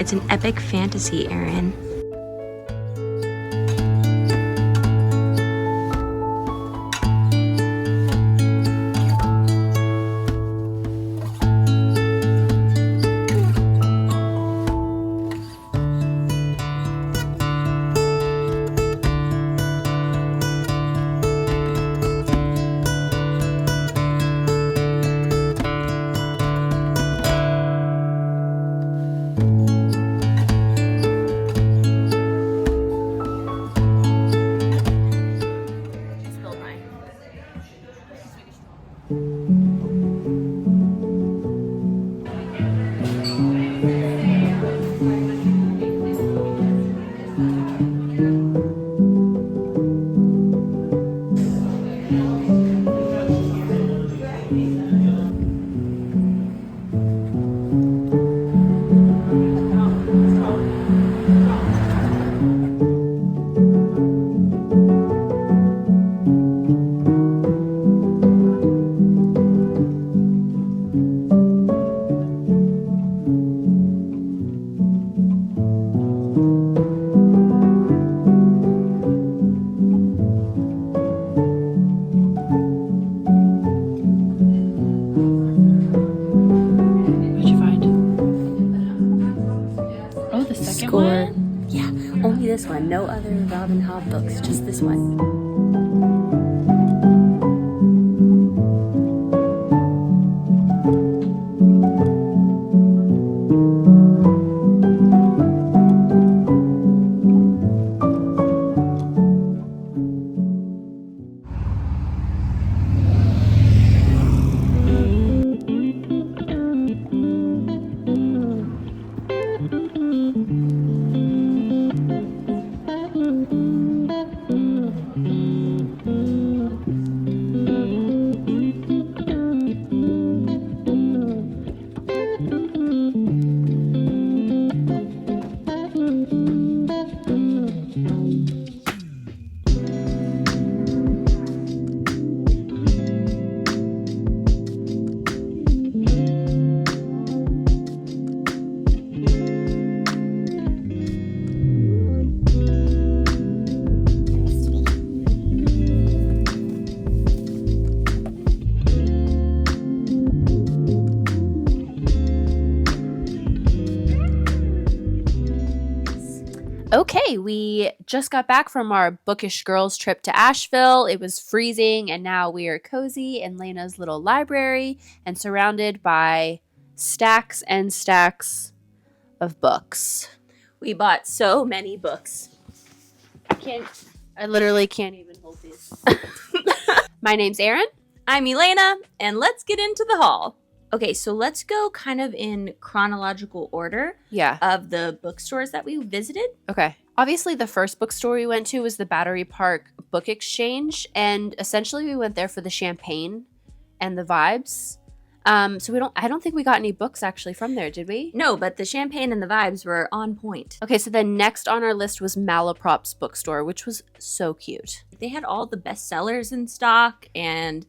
It's an epic fantasy, Aaron. This one. No other Robin Hobb books, just this one. Okay, we just got back from our bookish girls trip to Asheville. It was freezing, and now we are cozy in Lena's little library and surrounded by stacks and stacks of books. We bought so many books. I literally can't even hold these. My name's Erin. I'm Elena, and let's get into the haul. Okay, so let's go kind of in chronological order of the bookstores that we visited. Okay. Obviously, the first bookstore we went to was the Battery Park Book Exchange, and essentially we went there for the champagne and the vibes. So I don't think we got any books actually from there, did we? No, but the champagne and the vibes were on point. Okay, so then next on our list was Malaprop's bookstore, which was so cute. They had all the bestsellers in stock and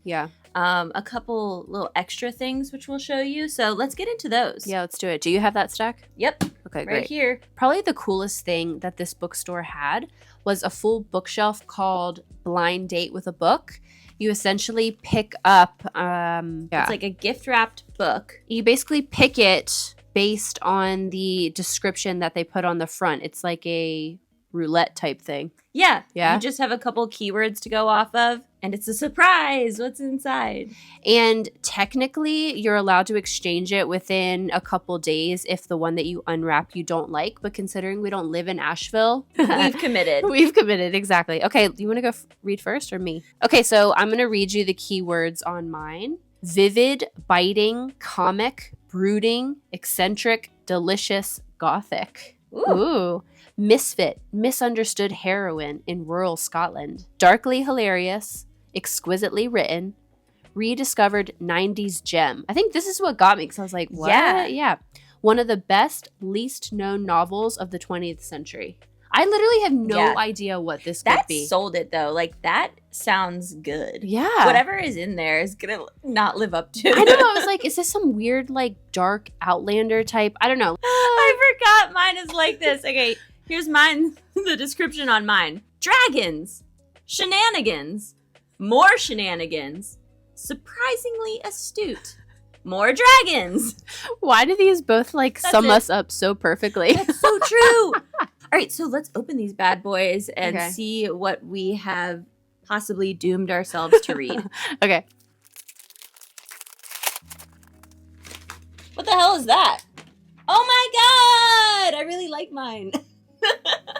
a couple little extra things, which we'll show you. So let's get into those. Yeah, let's do it. Do you have that stack? Yep. Okay, great. Right here. Probably the coolest thing that this bookstore had was a full bookshelf called Blind Date with a Book. You essentially pick up... It's like a gift-wrapped book. You basically pick it based on the description that they put on the front. It's like a roulette type thing. Yeah. Yeah. You just have a couple keywords to go off of, and it's a surprise what's inside. And technically, you're allowed to exchange it within a couple days if the one that you unwrap you don't like. But considering we don't live in Asheville, we've committed. We've committed, exactly. Okay, you want to go read first or me? Okay, so I'm going to read you the keywords on mine. Vivid, biting, comic, brooding, eccentric, delicious, gothic. Ooh. Misfit, misunderstood heroine in rural Scotland. Darkly hilarious, exquisitely written, rediscovered 90s gem. I think this is what got me because I was like, what? Yeah. One of the best, least known novels of the 20th century. I literally have no idea what this could be. That sold it, though. Like, that sounds good. Yeah. Whatever is in there is going to not live up to I know. I was like, is this some weird, like, dark Outlander type? I don't know. I forgot Mine is like this. Okay, here's mine. The description on mine. Dragons. Shenanigans. More shenanigans. Surprisingly astute. More dragons. Why do these both sum us up so perfectly? That's so true. All right, so let's open these bad boys and see what we have possibly doomed ourselves to read. Okay. What the hell is that? Oh my god! I really like mine.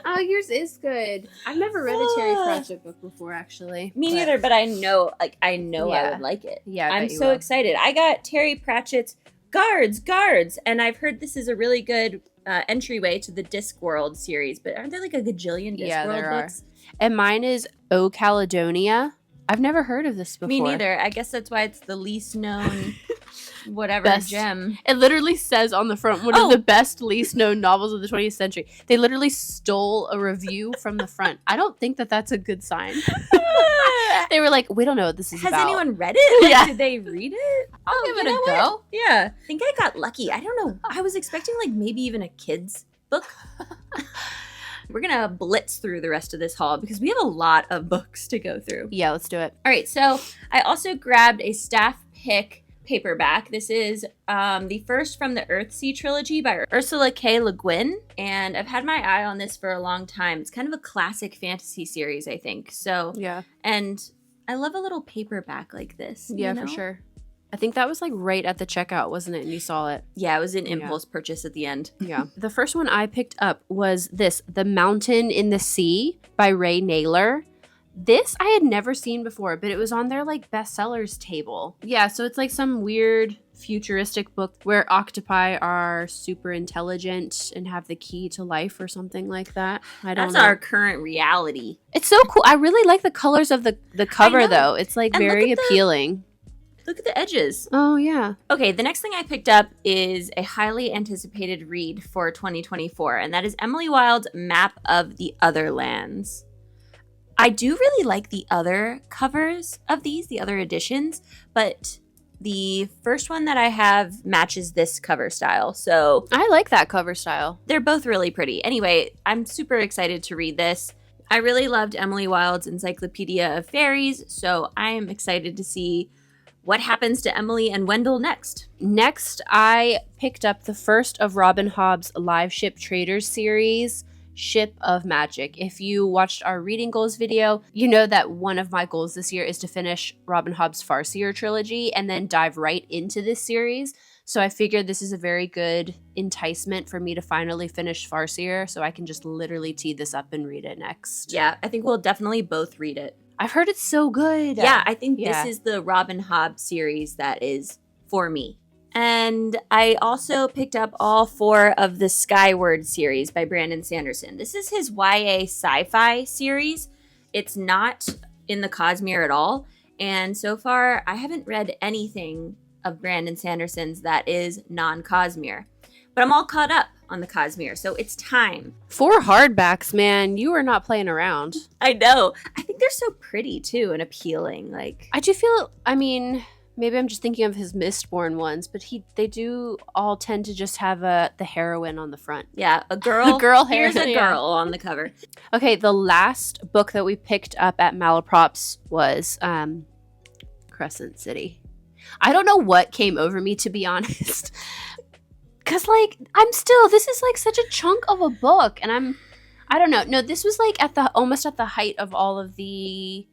Oh, yours is good. I've never read a Terry Pratchett book before, actually. Me neither, but I know I would like it. Yeah, I'm so excited. I got Terry Pratchett's Guards, and I've heard this is a really good entryway to the Discworld series, but aren't there a gajillion Discworld books? And mine is O Caledonia. I've never heard of this before. Me neither. I guess that's why it's the least known gem. It literally says on the front, one of the best, least known novels of the 20th century. They literally stole a review from the front. I don't think that that's a good sign. They were like, we don't know what this is about. Has anyone read it? Did they read it? I'll give it a go. Yeah. I think I got lucky. I don't know. I was expecting maybe even a kid's book. We're going to blitz through the rest of this haul because we have a lot of books to go through. Yeah, let's do it. All right, so I also grabbed a staff pick paperback. This is the first from the Earthsea trilogy by Ursula K. Le Guin, and I've had my eye on this for a long time. It's kind of a classic fantasy series, I think. So, yeah. And I love a little paperback like this. Yeah, for sure. I think that was right at the checkout, wasn't it? And you saw it. Yeah, it was an impulse purchase at the end. Yeah. The first one I picked up was this, The Mountain in the Sea by Ray Nayler. This I had never seen before, but it was on their bestsellers table. Yeah, so it's some weird futuristic book where octopi are super intelligent and have the key to life or something like that. That's our current reality. It's so cool. I really like the colors of the cover, though. It's very appealing. Look at the edges. Oh, yeah. Okay, the next thing I picked up is a highly anticipated read for 2024, and that is Emily Wilde's Map of the Otherlands. I do really like the other covers of these, the other editions, but the first one that I have matches this cover style. So I like that cover style. They're both really pretty. Anyway, I'm super excited to read this. I really loved Emily Wilde's Encyclopedia of Fairies, so I am excited to see what happens to Emily and Wendell next. Next, I picked up the first of Robin Hobb's Live Ship Traders series, Ship of Magic. If you watched our reading goals video, you know that one of my goals this year is to finish Robin Hobb's Farseer trilogy and then dive right into this series. So I figured this is a very good enticement for me to finally finish Farseer, so I can just literally tee this up and read it next. Yeah, I think we'll definitely both read it. I've heard it's so good. Yeah, I think this is the Robin Hobb series that is for me. And I also picked up all 4 of the Skyward series by Brandon Sanderson. This is his YA sci-fi series. It's not in the Cosmere at all. And so far, I haven't read anything of Brandon Sanderson's that is non-Cosmere. But I'm all caught up on the Cosmere, so it's time. 4 hardbacks, man. You are not playing around. I know. I think they're so pretty, too, and appealing. I do feel, maybe I'm just thinking of his Mistborn ones, but they do all tend to just have the heroine on the front. Yeah, a girl. A girl Here's heroine. a girl on the cover. Okay, the last book that we picked up at Malaprops was Crescent City. I don't know what came over me, to be honest. Because, this is such a chunk of a book, and I don't know. No, this was almost at the height of all of the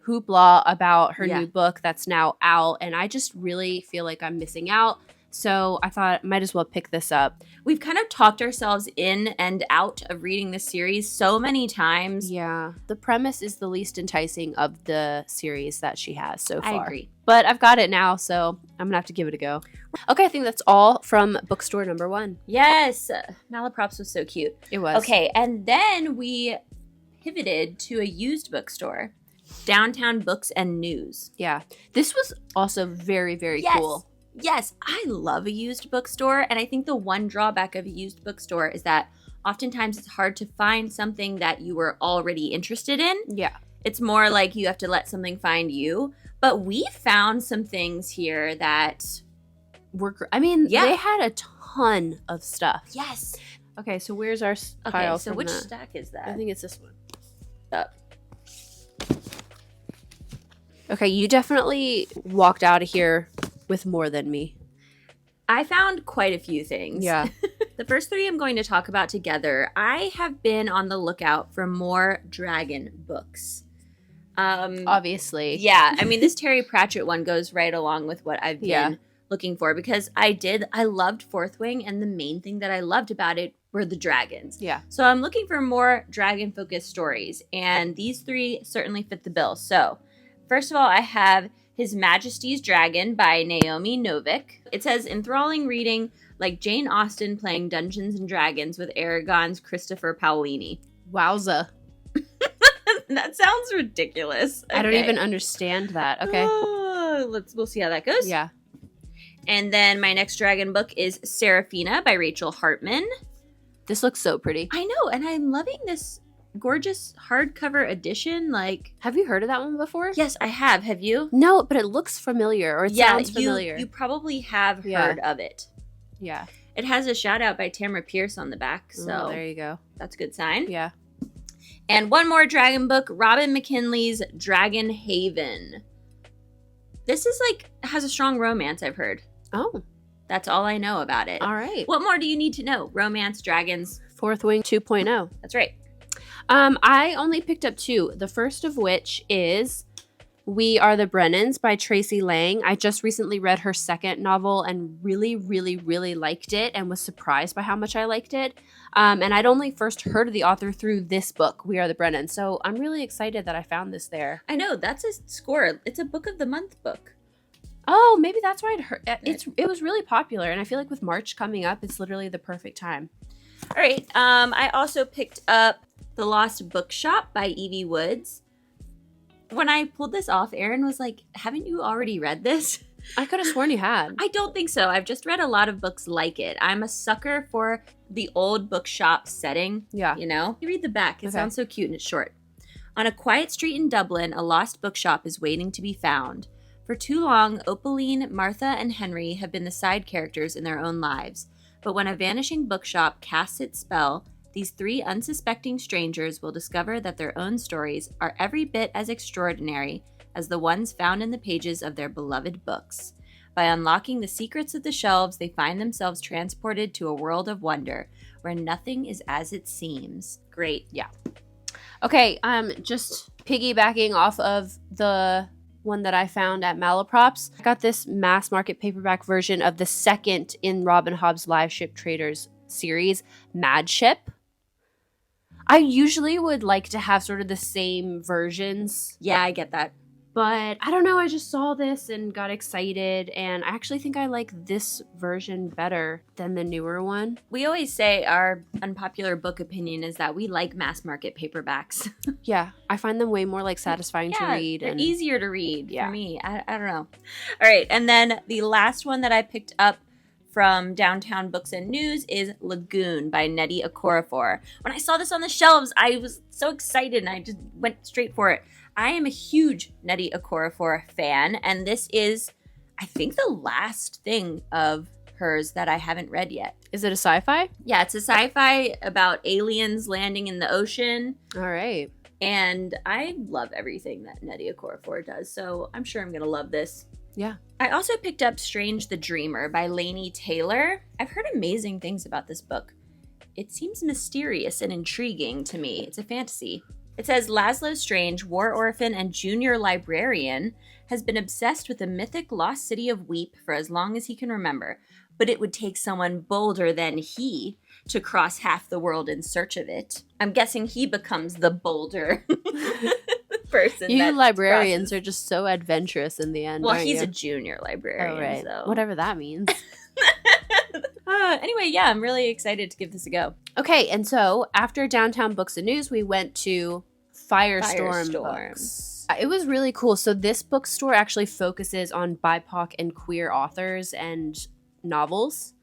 hoopla about her new book that's now out, and I just really feel like I'm missing out. So I thought I might as well pick this up. We've kind of talked ourselves in and out of reading this series so many times. Yeah. The premise is the least enticing of the series that she has so far. I agree. But I've got it now, so I'm going to have to give it a go. Okay, I think that's all from bookstore number 1. Yes. Malaprops was so cute. It was. Okay, and then we pivoted to a used bookstore. Downtown Books and News. Yeah. This was also very, very cool. Yes, I love a used bookstore, and I think the one drawback of a used bookstore is that oftentimes it's hard to find something that you were already interested in. Yeah. It's more like you have to let something find you. But we found some things here that were they had a ton of stuff. Yes. Okay, so where's our Okay, pile so from which that? stack is that? I think it's this one. Up. Okay, you definitely walked out of here with more than me. I found quite a few things. Yeah. The first three I'm going to talk about together. I have been on the lookout for more dragon books. Obviously. Yeah, I mean, this Terry Pratchett one goes right along with what I've been looking for, because I loved Fourth Wing, and the main thing that I loved about it were the dragons. Yeah. So I'm looking for more dragon-focused stories, and these three certainly fit the bill. So, first of all, I have His Majesty's Dragon by Naomi Novik. It says, enthralling reading like Jane Austen playing Dungeons and Dragons with Aragon's Christopher Paolini. Wowza. That sounds ridiculous. I don't Okay. even understand that. Okay. We'll see how that goes. Yeah. And then my next dragon book is Seraphina by Rachel Hartman. This looks so pretty. I know, and I'm loving this gorgeous hardcover edition. Like, Have you heard of that one before? yes, I have. Have you? No, but it looks familiar, or it sounds familiar. You probably have heard of it. Yeah. It has a shout out by Tamara Pierce on the back, so there you go. that's a good sign. Yeah. And one more dragon book, Robin McKinley's Dragonhaven. This is has a strong romance, I've heard. Oh, That's all I know about it. all right. What more do you need to know? Romance, dragons. Fourth Wing 2.0. That's right. I only picked up two. The first of which is We Are the Brennans by Tracey Lange. I just recently read her second novel and really, really, really liked it and was surprised by how much I liked it. And I'd only first heard of the author through this book, We Are the Brennans. So I'm really excited that I found this there. I know, that's a score. It's a book of the month book. Oh, maybe that's why I'd heard. It was really popular, and I feel like with March coming up, it's literally the perfect time. All right. I also picked up The Lost Bookshop by Evie Woods. When I pulled this off, Erin was like, haven't you already read this? I could have sworn you had. I don't think so. I've just read a lot of books like it. I'm a sucker for the old bookshop setting. Yeah. You know? You read the back. It Okay. sounds so cute and it's short. On a quiet street in Dublin, a lost bookshop is waiting to be found. For too long, Opaline, Martha, and Henry have been the side characters in their own lives. But when a vanishing bookshop casts its spell, these three unsuspecting strangers will discover that their own stories are every bit as extraordinary as the ones found in the pages of their beloved books. By unlocking the secrets of the shelves, they find themselves transported to a world of wonder, where nothing is as it seems. Great. Yeah. Okay, just piggybacking off of the one that I found at Malaprops, I got this mass market paperback version of the second in Robin Hobb's Live Ship Traders series, Mad Ship. I usually would like to have sort of the same versions, Yeah, I get that. but I don't know, I just saw this and got excited, and I actually think I like this version better than the newer one. We always say our unpopular book opinion is that we like mass market paperbacks. Yeah, I find them way more like satisfying to read. They're And easier to read Yeah. for me. I don't know. All right, and then the last one that I picked up from Downtown Books and News is Lagoon by Nnedi Okorafor. When I saw this on the shelves, I was so excited and I just went straight for it. I am a huge Nnedi Okorafor fan, and this is, I think, the last thing of hers that I haven't read yet. Is it a sci-fi? Yeah, it's a sci-fi about aliens landing in the ocean, All right. and I love everything that Nnedi Okorafor does, so I'm sure I'm going to love this. Yeah. I also picked up Strange the Dreamer by Laini Taylor. I've heard amazing things about this book. It seems mysterious and intriguing to me. It's a fantasy. It says Laszlo Strange, war orphan and junior librarian, has been obsessed with the mythic lost city of Weep for as long as he can remember, but it would take someone bolder than he to cross half the world in search of it. I'm guessing he becomes the bolder person. You that librarians crosses. are just so adventurous in the end. Well, aren't he's you? a junior librarian, Oh, right. so. Whatever that means. Anyway, yeah, I'm really excited to give this a go. Okay, and so after Downtown Books and News, we went to Firestorm Firestorm. Books. It was really cool. So this bookstore actually focuses on BIPOC and queer authors and novels.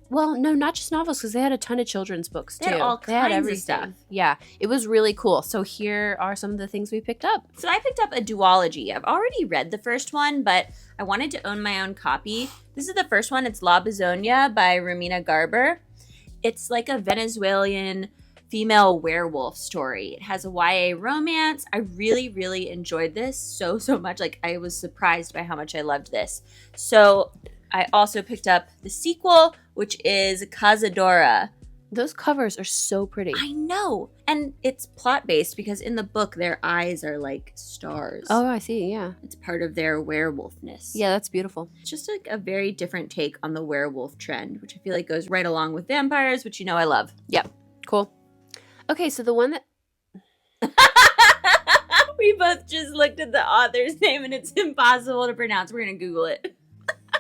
Well, no, not just novels, because they had a ton of children's books too. They had all kinds of stuff. Yeah, it was really cool. So here are some of the things we picked up. So I picked up a duology. I've already read the first one, but I wanted to own my own copy. This is the first one. It's La Besonia by Romina Garber. It's like a Venezuelan female werewolf story. It has a YA romance. I really, really enjoyed this so much. Like, I was surprised by how much I loved this. So I also picked up the sequel, which is Cazadora. Those covers are so pretty. I know. And it's plot-based because in the book, their eyes are like stars. Oh, I see. Yeah. It's part of their werewolfness. Yeah, that's beautiful. It's just like a very different take on the werewolf trend, which I feel like goes right along with vampires, which you know I love. Yep. Cool. Okay, so the one that... We both just looked at the author's name and it's impossible to pronounce. We're going to Google it.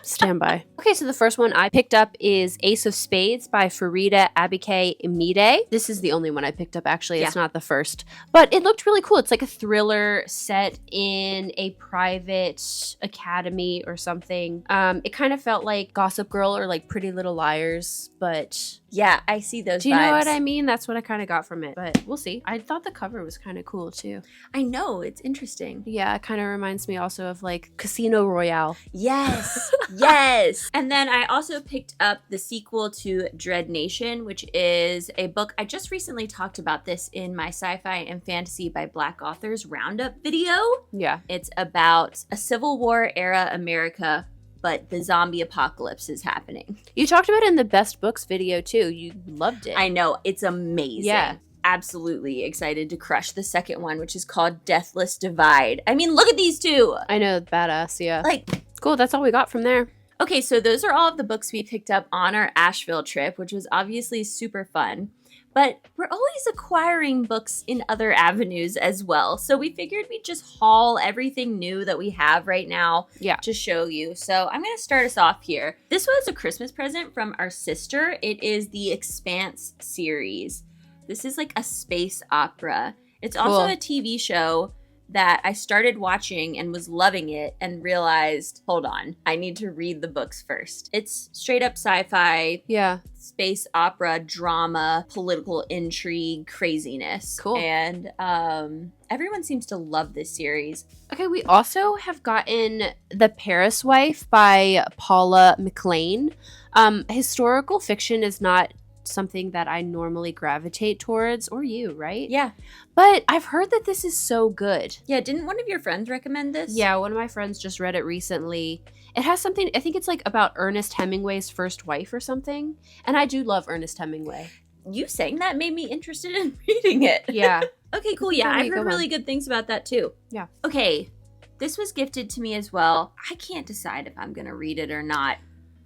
Stand by. Okay, so the first one I picked up is Ace of Spades by Farida Abike Imide. This is the only one I picked up, actually. It's not the first. But it looked really cool. It's like a thriller set in a private academy or something. It kind of felt like Gossip Girl or like Pretty Little Liars, but... Yeah, I see those vibes. Do you know what I mean? That's what I kind of got from it, but we'll see. I thought the cover was kind of cool, too. I know, it's interesting. Yeah, it kind of reminds me also of like Casino Royale. Yes, yes. And then I also picked up the sequel to Dread Nation, which is a book. I just recently talked about this in my sci-fi and fantasy by Black authors roundup video. Yeah. It's about a Civil War era America, but the zombie apocalypse is happening. You talked about it in the best books video too. You loved it. I know. It's amazing. Yeah. Absolutely excited to crush the second one, which is called Deathless Divide. I mean, look at these two. I know. Badass. Yeah. Like, cool. That's all we got from there. Okay, so those are all of the books we picked up on our Asheville trip, which was obviously super fun. But we're always acquiring books in other avenues as well. So we figured we'd just haul everything new that we have right now to show you. So I'm going to start us off here. This was a Christmas present from our sister. It is the Expanse series. This is like a space opera. It's also a TV show that I started watching and was loving it and realized, hold on, I need to read the books first. It's straight up sci-fi, space opera, drama, political intrigue, craziness. Cool. And everyone seems to love this series. Okay, we also have gotten The Paris Wife by Paula McLean. Historical fiction is not something that I normally gravitate towards, or you, right? Yeah. But I've heard that this is so good. Yeah, didn't one of your friends recommend this? Yeah, one of my friends just read it recently. It has something, I think it's like about Ernest Hemingway's first wife or something. And I do love Ernest Hemingway. You saying that made me interested in reading it. Yeah. Okay, cool. Yeah, I've heard really good things about that too. Yeah. Okay, this was gifted to me as well. I can't decide if I'm going to read it or not.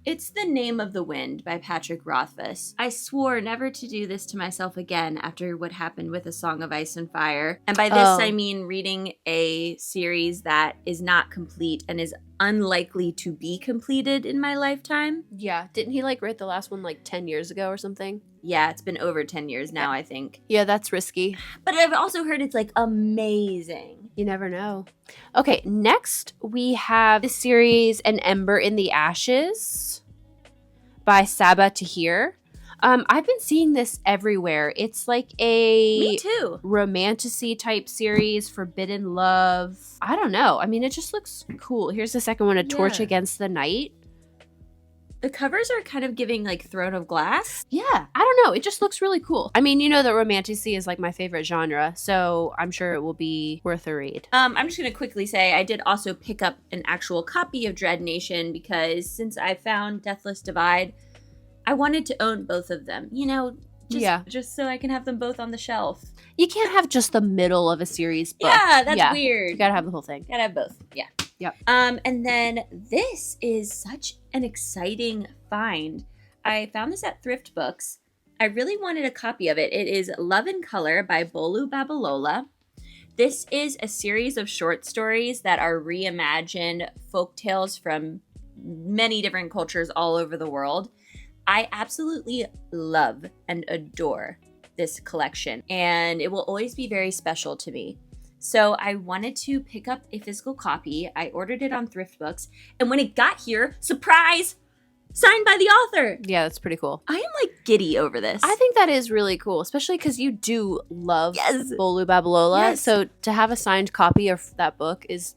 It's The Name of the Wind by Patrick Rothfuss. I swore never to do this to myself again after what happened with A Song of Ice and Fire. And by this, I mean reading a series that is not complete and is unlikely to be completed in my lifetime. Yeah. Didn't he like write the last one like 10 years ago or something? Yeah, it's been over 10 years now, I think. Yeah, that's risky. But I've also heard it's like amazing. You never know. Okay, next we have the series An Ember in the Ashes by Saba Tahir. I've been seeing this everywhere. It's like a Me too. romantasy type series, forbidden love. I don't know. I mean, it just looks cool. Here's the second one, A Torch Against the Night. The covers are kind of giving like Throne of Glass. Yeah, I don't know. It just looks really cool. I mean, you know that romantasy is like my favorite genre, so I'm sure it will be worth a read. I'm just going to quickly say I did also pick up an actual copy of Dread Nation because since I found Deathless Divide, I wanted to own both of them. You know, just so I can have them both on the shelf. You can't have just the middle of a series book. Yeah, that's weird. You gotta have the whole thing. Gotta have both. Yeah. Yep. And then this is such an exciting find. I found this at Thrift Books. I really wanted a copy of it. It is Love in Color by Bolu Babalola. This is a series of short stories that are reimagined folktales from many different cultures all over the world. I absolutely love and adore this collection, and it will always be very special to me. So I wanted to pick up a physical copy. I ordered it on Thrift Books, and when it got here, surprise, signed by the author. Yeah, that's pretty cool. I am like giddy over this. I think that is really cool, especially because you do love Bolu Babalola. Yes. So to have a signed copy of that book is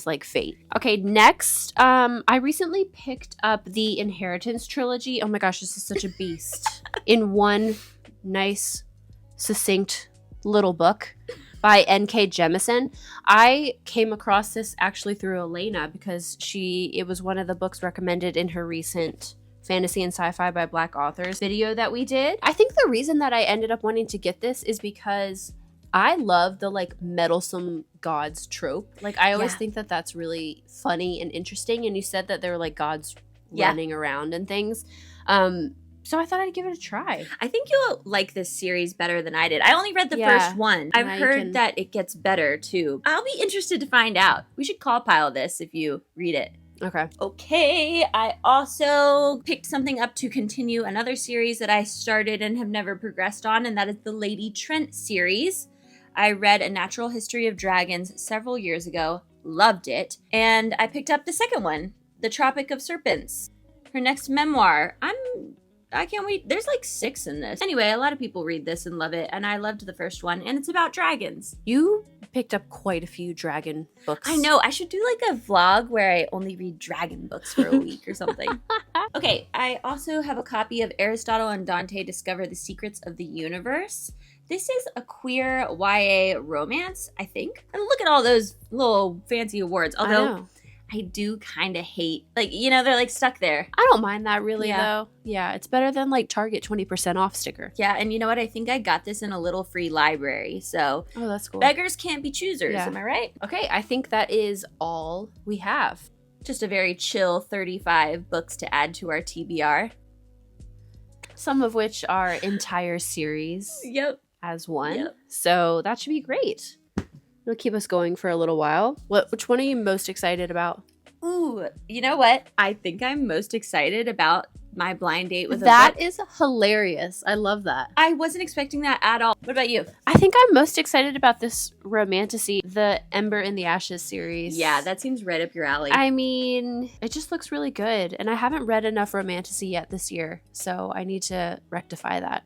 like fate. Okay, next, I recently picked up the Inheritance trilogy. Oh my gosh, this is such a beast. in one nice, succinct little book by N.K. Jemisin. I came across this actually through Elena because it was one of the books recommended in her recent Fantasy and Sci-Fi by Black Authors video that we did. I think the reason that I ended up wanting to get this is because I love the like meddlesome gods trope. Like I always think that that's really funny and interesting. And you said that there were like gods running around and things. So I thought I'd give it a try. I think you'll like this series better than I did. I only read the first one. I've heard that it gets better too. I'll be interested to find out. We should call pile this if you read it. Okay, I also picked something up to continue another series that I started and have never progressed on, and that is the Lady Trent series. I read A Natural History of Dragons several years ago, loved it, and I picked up the second one, The Tropic of Serpents. Her next memoir. I can't wait. There's like 6 in this. Anyway, a lot of people read this and love it, and I loved the first one, and it's about dragons. You picked up quite a few dragon books. I know. I should do like a vlog where I only read dragon books for a week or something. Okay, I also have a copy of Aristotle and Dante Discover the Secrets of the Universe. This is a queer YA romance, I think. And look at all those little fancy awards. Although I do kind of hate, like, you know, they're like stuck there. I don't mind that really, though. Yeah, it's better than like Target 20% off sticker. Yeah, and you know what? I think I got this in a little free library. So, that's cool. Beggars can't be choosers. Am I right? Okay, I think that is all we have. Just a very chill 35 books to add to our TBR. Some of which are entire series. Yep. As one. So that should be great. It'll keep us going for a little while. Which one are you most excited about? Ooh, you know what? I think I'm most excited about my blind date with that is hilarious. I love that. I wasn't expecting that at all. What about you? I think I'm most excited about this romantasy, the Ember in the Ashes series. Yeah, that seems right up your alley. I mean, it just looks really good. And I haven't read enough romantasy yet this year. So I need to rectify that.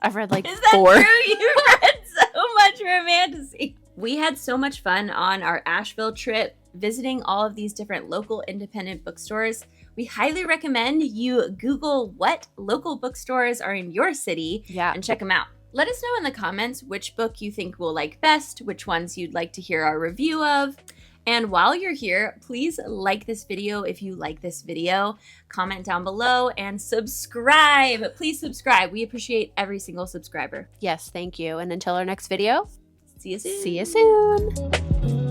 I've read like 4. Is that true? You read so much romantasy. We had so much fun on our Asheville trip, visiting all of these different local independent bookstores. We highly recommend you Google what local bookstores are in your city and check them out. Let us know in the comments which book you think we'll like best, which ones you'd like to hear our review of. And while you're here, please like this video if you like this video, comment down below, and subscribe. Please subscribe. We appreciate every single subscriber. Yes, thank you. And until our next video, see you soon. See you soon.